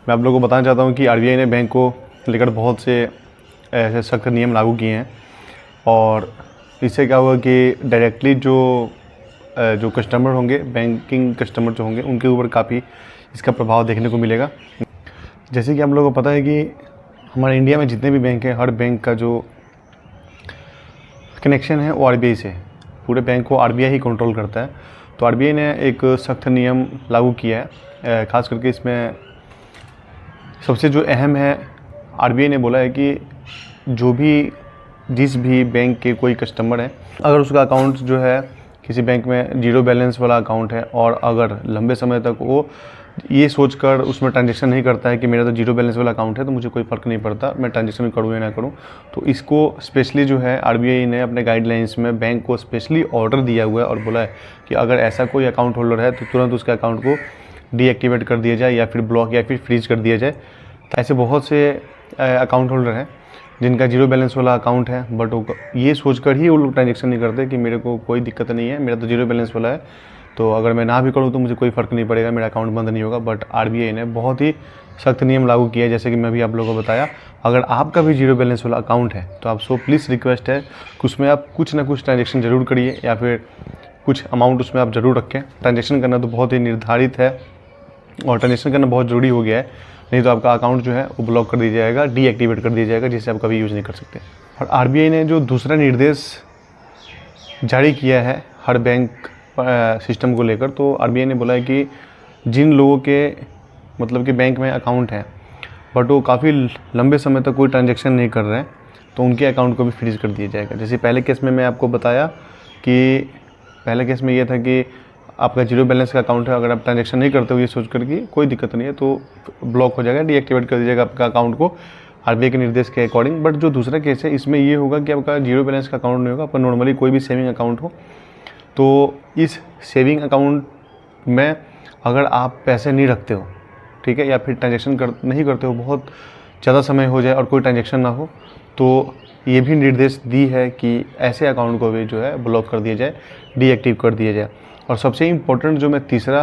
मैं आप लोगों को बताना चाहता हूँ कि आरबीआई ने बैंक को लेकर बहुत से ऐसे सख्त नियम लागू किए हैं और इससे क्या होगा कि डायरेक्टली जो कस्टमर होंगे, बैंकिंग कस्टमर जो होंगे, उनके ऊपर काफ़ी इसका प्रभाव देखने को मिलेगा। जैसे कि आप लोगों को पता है कि हमारे इंडिया में जितने भी बैंक हैं, हर बैंक का जो कनेक्शन है वो आरबीआई से, पूरे बैंक को आरबीआई ही कंट्रोल करता है। तो आरबीआई ने एक सख्त नियम लागू किया है। ख़ास करके इसमें सबसे जो अहम है, आरबीआई ने बोला है कि जिस भी बैंक के कोई कस्टमर है, अगर उसका अकाउंट जो है किसी बैंक में जीरो बैलेंस वाला अकाउंट है और अगर लंबे समय तक वो ये सोचकर उसमें ट्रांजेक्शन नहीं करता है कि मेरा तो जीरो बैलेंस वाला अकाउंट है तो मुझे कोई फ़र्क नहीं पड़ता, मैं ट्रांजेक्शन करूँ या ना करूँ, तो इसको स्पेशली जो है आरबीआई ने अपने गाइडलाइंस में बैंक को स्पेशली ऑर्डर दिया हुआ है और बोला है कि अगर ऐसा कोई अकाउंट होल्डर है तो तुरंत उसके अकाउंट को डीएक्टिवेट कर दिया जाए या फिर ब्लॉक या फिर फ्रीज कर दिया जाए। ऐसे बहुत से अकाउंट होल्डर हैं जिनका जीरो बैलेंस वाला अकाउंट है, बट वो ये सोचकर ही वो लोग ट्रांजेक्शन नहीं करते कि मेरे को कोई दिक्कत नहीं है, मेरा तो जीरो बैलेंस वाला है, तो अगर मैं ना भी करूँ तो मुझे कोई फ़र्क नहीं पड़ेगा, मेरा अकाउंट बंद नहीं होगा। बट आरबीआई ने बहुत ही सख्त नियम लागू किया है, जैसे कि मैं भी आप लोगों को बताया। अगर आपका भी जीरो बैलेंस वाला अकाउंट है तो आप प्लीज़ रिक्वेस्ट है कि उसमें आप कुछ ना कुछ ट्रांजेक्शन ज़रूर करिए या फिर कुछ अमाउंट उसमें आप ज़रूर रखें। ट्रांजेक्शन करना तो बहुत ही निर्धारित है और ट्रांजेक्शन करना बहुत ज़रूरी हो गया है, नहीं तो आपका अकाउंट जो है वो ब्लॉक कर दिया जाएगा, डीएक्टिवेट कर दिया जाएगा, जिससे आप कभी यूज़ नहीं कर सकते। और आरबीआई ने जो दूसरा निर्देश जारी किया है हर बैंक सिस्टम को लेकर, तो आरबीआई ने बोला है कि जिन लोगों के मतलब कि बैंक में अकाउंट है बट वो काफ़ी लंबे समय तक कोई ट्रांजेक्शन नहीं कर रहे हैं, तो उनके अकाउंट को भी फ्रीज कर दिया जाएगा। जैसे पहले केस में मैं आपको बताया कि पहले केस में ये था कि आपका जीरो बैलेंस का अकाउंट है, अगर आप ट्रांजेक्शन नहीं करते हो ये सोच कर कि कोई दिक्कत नहीं है तो ब्लॉक हो जाएगा, डीएक्टिवेट कर दीजिएगा आपका अकाउंट को आरबीआई के निर्देश के अकॉर्डिंग। बट जो दूसरा केस है इसमें ये होगा कि आपका जीरो बैलेंस का अकाउंट नहीं होगा, आपका नॉर्मली कोई भी सेविंग अकाउंट हो, तो इस सेविंग अकाउंट में अगर आप पैसे नहीं रखते हो, ठीक है, या फिर ट्रांजेक्शन नहीं करते हो, बहुत ज़्यादा समय हो जाए और कोई ट्रांजेक्शन ना हो, तो ये भी निर्देश दी है कि ऐसे अकाउंट को भी जो है ब्लॉक कर दिया जाए, डीएक्टिव कर दिया जाए। और सबसे इम्पोर्टेंट जो मैं तीसरा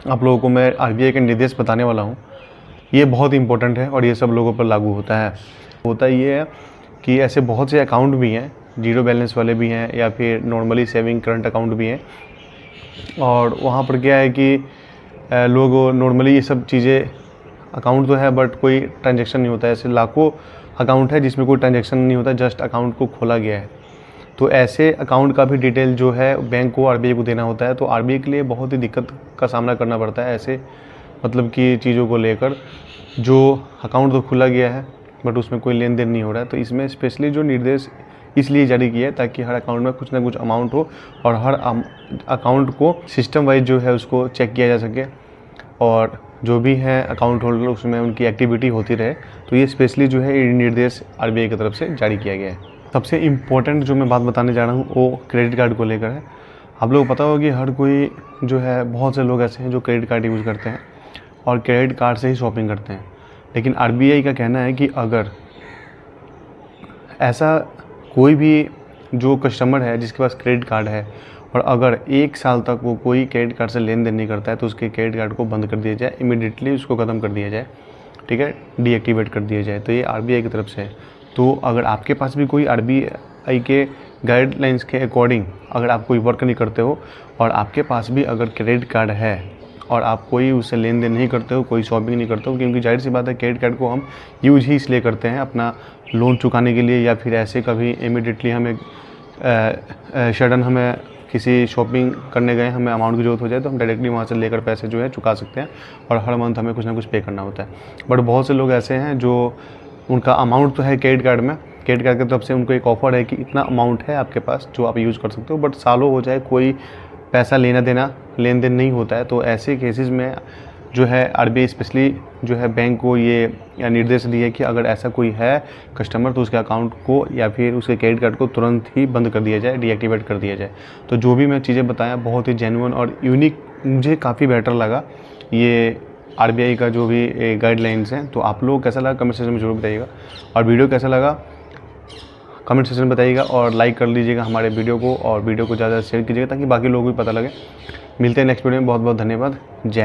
आप लोगों को मैं आरबीआई के निर्देश बताने वाला हूँ, ये बहुत इंपॉर्टेंट है और ये सब लोगों पर लागू होता है। होता ये है कि ऐसे बहुत से अकाउंट भी हैं, जीरो बैलेंस वाले भी हैं या फिर नॉर्मली सेविंग करंट अकाउंट भी हैं, और वहाँ पर क्या है कि लोग नॉर्मली ये सब चीज़ें, अकाउंट तो है बट कोई ट्रांजेक्शन नहीं होता है। ऐसे लाखों अकाउंट है जिसमें कोई ट्रांजेक्शन नहीं होता, जस्ट अकाउंट को खोला गया है। तो ऐसे अकाउंट का भी डिटेल जो है बैंक को, आरबीआई को देना होता है, तो आरबीआई के लिए बहुत ही दिक्कत का सामना करना पड़ता है ऐसे मतलब कि चीज़ों को लेकर। जो अकाउंट तो खुला गया है बट उसमें कोई लेन देन नहीं हो रहा है, तो इसमें स्पेशली जो निर्देश इसलिए जारी किया है ताकि हर अकाउंट में कुछ ना कुछ अमाउंट हो और हर अकाउंट को सिस्टम वाइज जो है उसको चेक किया जा सके और जो भी है अकाउंट होल्डर उसमें उनकी एक्टिविटी होती रहे। तो ये स्पेशली जो है ये निर्देश आरबीआई की तरफ से जारी किया गया है। सबसे इम्पोर्टेंट जो मैं बात बताने जा रहा हूँ वो क्रेडिट कार्ड को लेकर है। आप लोगों को पता होगा कि हर कोई जो है, बहुत से लोग ऐसे हैं जो क्रेडिट कार्ड यूज़ करते हैं और क्रेडिट कार्ड से ही शॉपिंग करते हैं, लेकिन आरबीआई का कहना है कि अगर ऐसा कोई भी जो कस्टमर है जिसके पास क्रेडिट कार्ड है और अगर 1 साल तक वो कोई क्रेडिट कार्ड से लेन देन नहीं करता है तो उसके क्रेडिट कार्ड को बंद कर दिया जाए, इमीडिएटली उसको ख़त्म कर दिया जाए, ठीक है, डीएक्टिवेट कर दिया जाए। तो ये आरबीआई की तरफ से है। तो अगर आपके पास भी कोई आरबीआई के गाइडलाइंस के अकॉर्डिंग अगर आप कोई वर्क नहीं करते हो और आपके पास भी अगर क्रेडिट कार्ड है और आप कोई उससे लेन देन नहीं करते हो, कोई शॉपिंग नहीं करते हो, क्योंकि जाहिर सी बात है क्रेडिट कार्ड को हम यूज ही इसलिए करते हैं अपना लोन चुकाने के लिए, या फिर ऐसे कभी इमीडिएटली हमें सडन हमें किसी शॉपिंग करने गए, हमें अमाउंट की ज़रूरत हो जाए तो हम डायरेक्टली वहाँ से लेकर पैसे जो है चुका सकते हैं और हर मंथ हमें कुछ ना कुछ पे करना होता है। बट बहुत से लोग ऐसे हैं जो उनका अमाउंट तो है क्रेडिट कार्ड में, क्रेडिट कार्ड की तरफ से उनको एक ऑफ़र है कि इतना अमाउंट है आपके पास जो आप यूज़ कर सकते हो, बट सालों हो जाए कोई पैसा लेन देन नहीं होता है। तो ऐसे केसेस में जो है आरबीआई स्पेशली जो है बैंक को ये निर्देश दिए कि अगर ऐसा कोई है कस्टमर तो उसके अकाउंट को या फिर उसके क्रेडिट कार्ड को तुरंत ही बंद कर दिया जाए, डीएक्टिवेट कर दिया जाए। तो जो भी मैं चीज़ें बताया बहुत ही जेन्युइन और यूनिक मुझे काफ़ी बेटर लगा ये आरबीआई का जो भी गाइडलाइंस हैं। तो आप लोग कैसा लगा कमेंट सेक्शन में जरूर बताइएगा, और वीडियो कैसा लगा कमेंट सेक्शन में बताइएगा, और लाइक कर लीजिएगा हमारे वीडियो को और वीडियो को ज़्यादा शेयर कीजिएगा ताकि बाकी लोगों को भी पता लगे। मिलते हैं नेक्स्ट वीडियो में। बहुत बहुत धन्यवाद। जय